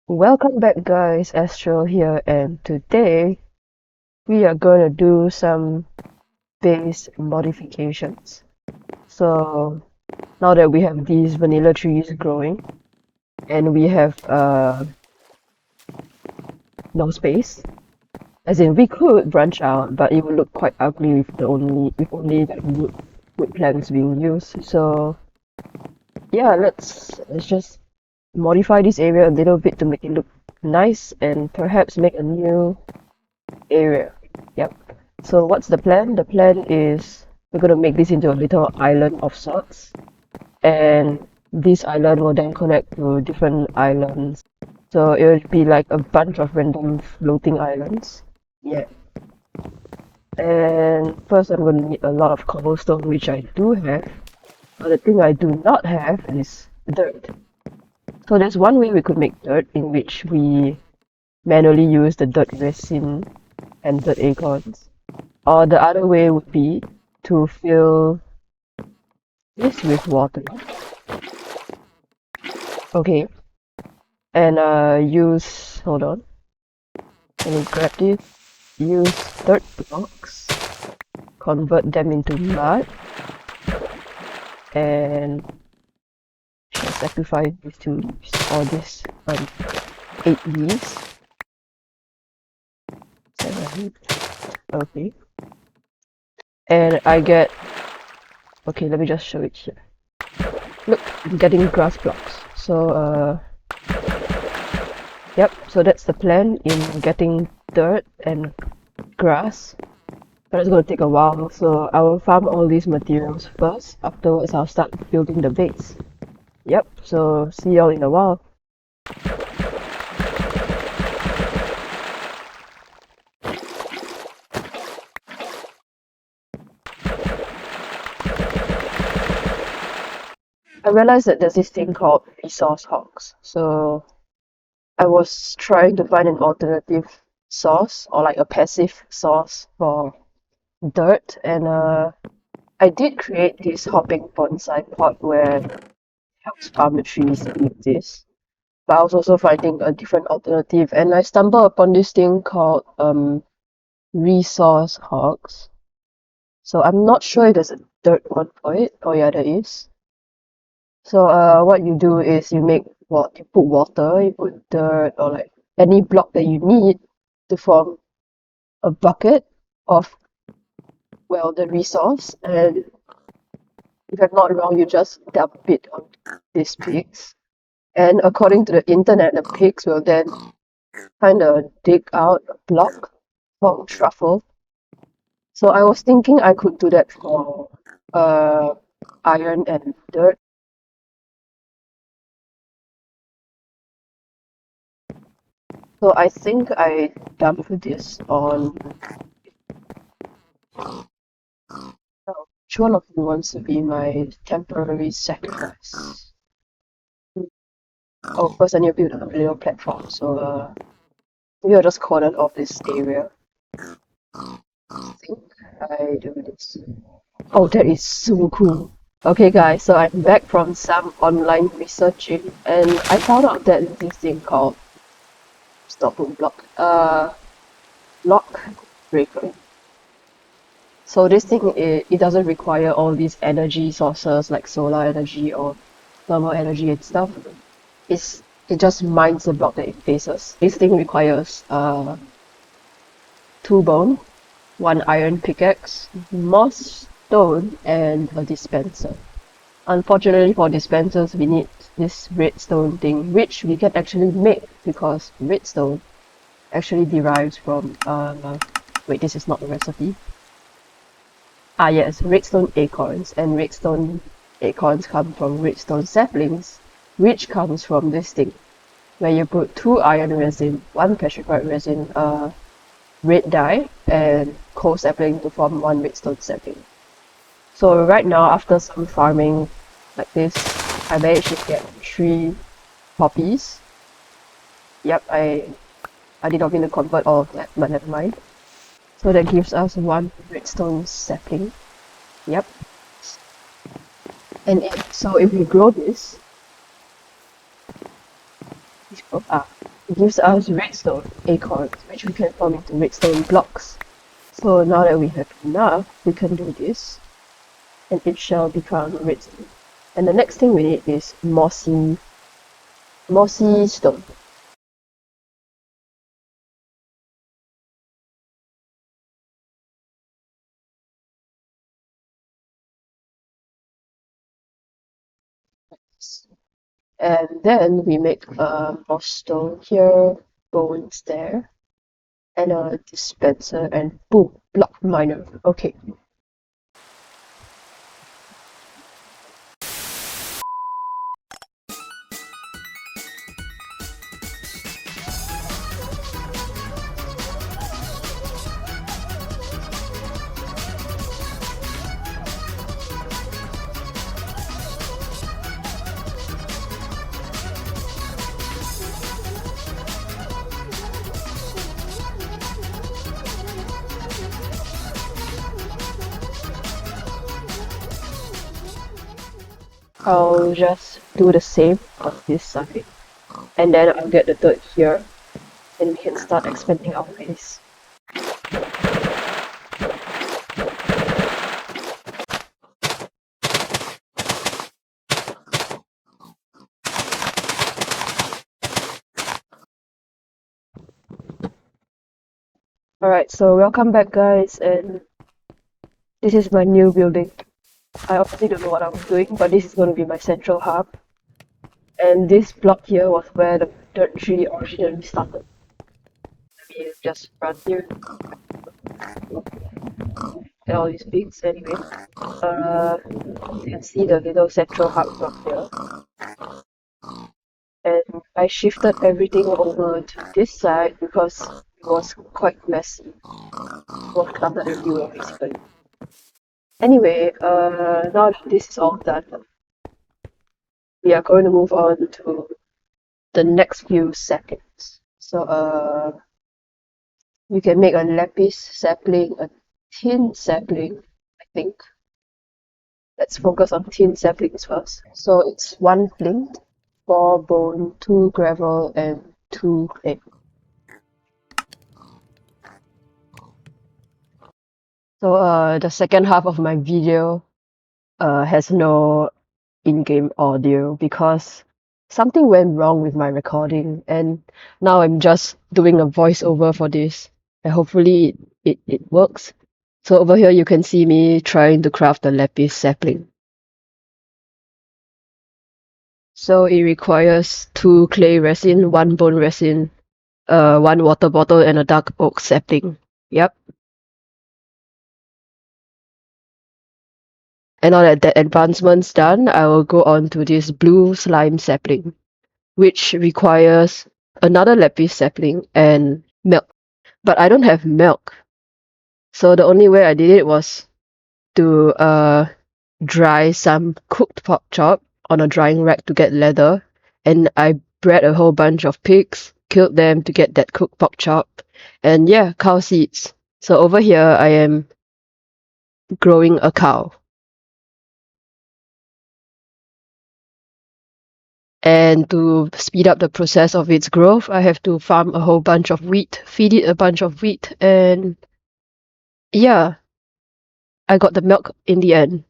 Welcome back guys, Astro here, and today we are gonna do some base modifications. So now that we have these vanilla trees growing and we have no space, as in we could branch out, but it would look quite ugly with only like wood planks being used. So yeah, let's just modify this area a little bit to make it look nice and perhaps make a new area. Yep. So what's the plan? The plan is we're gonna make this into a little island of sorts, and this island will then connect to different islands. So it will be like a bunch of random floating islands. Yeah. And first I'm gonna need a lot of cobblestone, which I do have. But the thing I do not have is dirt. So there's one way we could make dirt in which we manually use the dirt resin and dirt acorns. Or the other way would be to fill this with water. Okay. And hold on. Let me grab this. Use dirt blocks. Convert them into mud. And shall sacrifice these 2 leaves. Or this 8 leaves. 7. Okay. And I get... Okay, let me just show it here. Look, I'm getting grass blocks. So, yep, so that's the plan in getting dirt and grass. But it's gonna take a while, so I will farm all these materials first. Afterwards, I'll start building the base. Yep, so see y'all in a while. I realized that there's this thing called resource hogs. So I was trying to find an alternative source or like a passive source for dirt, and I did create this hopping bonsai pot where it helps farm the trees that need this. But I was also finding a different alternative, and I stumbled upon this thing called resource hogs. So I'm not sure if there's a dirt one for it. Oh yeah, there is. So what you do is you put water, you put dirt or like any block that you need to form a bucket of, well, the resource, and if I'm not wrong, you just dump it on these pigs. And according to the internet, the pigs will then kind of dig out a block from truffle. So I was thinking I could do that for iron and dirt. So I think I dump this on. Oh, which one of you wants to be my temporary sacrifice? Oh, first I need to build a little platform. So maybe I'll just cordon off this area. I think I do this. Oh, that is so cool. Okay guys, so I'm back from some online researching, and I found out that there's this thing called block breaker. So this thing, it doesn't require all these energy sources like solar energy or thermal energy and stuff. It just mines the block that it faces. This thing requires 2 bone, 1 iron pickaxe, moss stone, and a dispenser. Unfortunately for dispensers, we need this redstone thing, which we can actually make because redstone actually derives from wait, this is not the recipe. Ah yes, redstone acorns, and redstone acorns come from redstone saplings, which comes from this thing, where you put 2 iron resin, 1 petrified resin, red dye, and coal sapling to form 1 redstone sapling. So right now, after some farming like this, I managed to get 3 poppies. Yep, I did not mean to convert all of that, but never mind. So that gives us 1 redstone sapling. Yep. And so if we grow this, grow? It gives us redstone acorns, which we can form into redstone blocks. So now that we have enough, we can do this, and it shall become redstone. And the next thing we need is mossy stone. And then we make a moss stone here, bones there, and a dispenser, and boom, block miner. Okay. I'll just do the same on this side, and then I'll get the dirt here, and we can start expanding our base. Alright, so welcome back guys, and this is my new building. I obviously don't know what I'm doing, but this is going to be my central hub. And this block here was where the dirt tree originally started. Let me just run here. And all these pigs anyway. You can see the little central hub block here. And I shifted everything over to this side because it was quite messy. It was cluttered everywhere basically. Anyway, now that this is all done, we are going to move on to the next few seconds. So, you can make a lapis sapling, a tin sapling, I think. Let's focus on tin saplings first. So it's 1 flint, 4 bone, 2 gravel, and 2 clay. So the second half of my video has no in-game audio because something went wrong with my recording, and now I'm just doing a voiceover for this, and hopefully it works. So over here you can see me trying to craft the lapis sapling. So it requires 2 clay resin, 1 bone resin, 1 water bottle, and a dark oak sapling. Yep. And now that advancement's done, I will go on to this blue slime sapling, which requires another lapis sapling and milk. But I don't have milk. So the only way I did it was to dry some cooked pork chop on a drying rack to get leather, and I bred a whole bunch of pigs, killed them to get that cooked pork chop, and yeah, cow seeds. So over here I am growing a cow. And to speed up the process of its growth, I have to farm a whole bunch of wheat, feed it a bunch of wheat, and yeah, I got the milk in the end.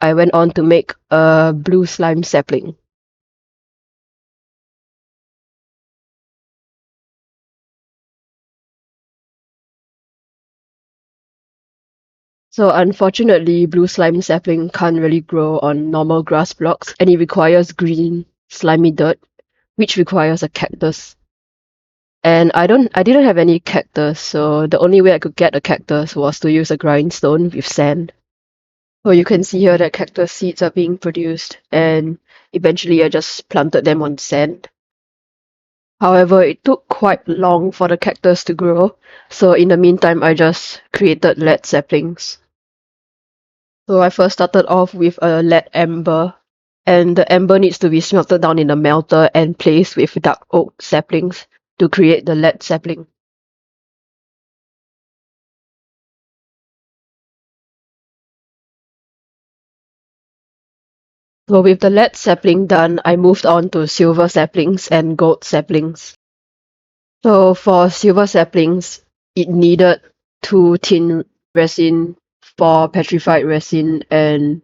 I went on to make a blue slime sapling. So unfortunately, blue slime sapling can't really grow on normal grass blocks, and it requires green, slimy dirt, which requires a cactus. And I didn't have any cactus, so the only way I could get a cactus was to use a grindstone with sand. So you can see here that cactus seeds are being produced, and eventually I just planted them on sand. However, it took quite long for the cactus to grow, so in the meantime I just created lead saplings. So I first started off with a lead ember, and the ember needs to be smelted down in a melter and placed with dark oak saplings to create the lead sapling. So with the lead sapling done, I moved on to silver saplings and gold saplings. So for silver saplings, it needed 2 tin resin, 4 petrified resin, and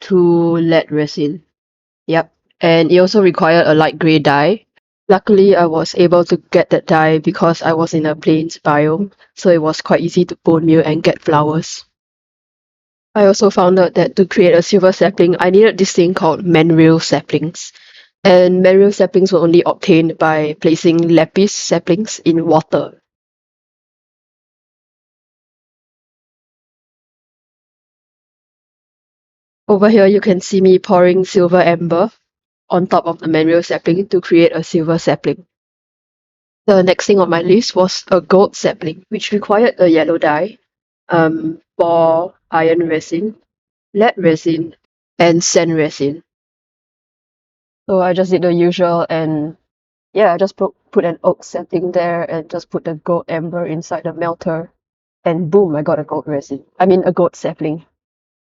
2 lead resin. Yep. And it also required a light grey dye. Luckily, I was able to get that dye because I was in a plains biome, so it was quite easy to bone meal and get flowers. I also found out that to create a silver sapling, I needed this thing called mandrill saplings. And mandrill saplings were only obtained by placing lapis saplings in water. Over here, you can see me pouring silver amber on top of the mandrill sapling to create a silver sapling. The next thing on my list was a gold sapling, which required a yellow dye, 4 iron resin, lead resin, and sand resin. So I just did the usual, and yeah, I just put an oak sapling there and just put the gold amber inside the melter, and boom, I got a gold resin. I mean, a gold sapling.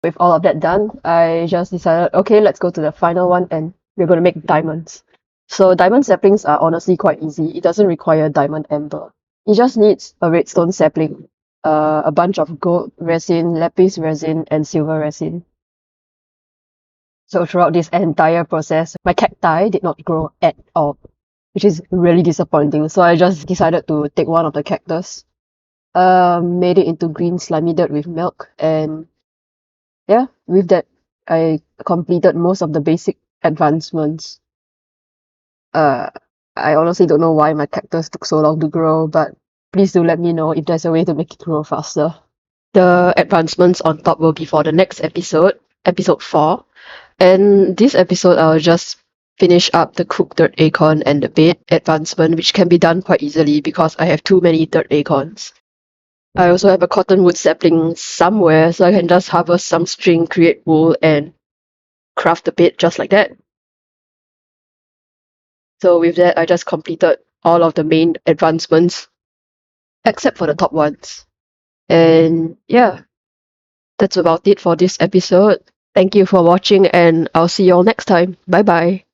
With all of that done, I just decided, okay, let's go to the final one, and we're going to make diamonds. So diamond saplings are honestly quite easy. It doesn't require diamond amber. It just needs a redstone sapling, a bunch of gold resin, lapis resin, and silver resin. So throughout this entire process, my cacti did not grow at all, which is really disappointing. So I just decided to take one of the cactus, made it into green slimy dirt with milk, and yeah, with that, I completed most of the basic advancements. Uh, I honestly don't know why my cactus took so long to grow, but please do let me know if there's a way to make it grow faster. The advancements on top will be for the next episode, episode 4. And this episode, I'll just finish up the cooked dirt acorn and the bait advancement, which can be done quite easily because I have too many dirt acorns. I also have a cottonwood sapling somewhere, so I can just harvest some string, create wool, and craft the bait just like that. So with that, I just completed all of the main advancements, except for the top ones. And yeah, that's about it for this episode. Thank you for watching, and I'll see you all next time. Bye bye.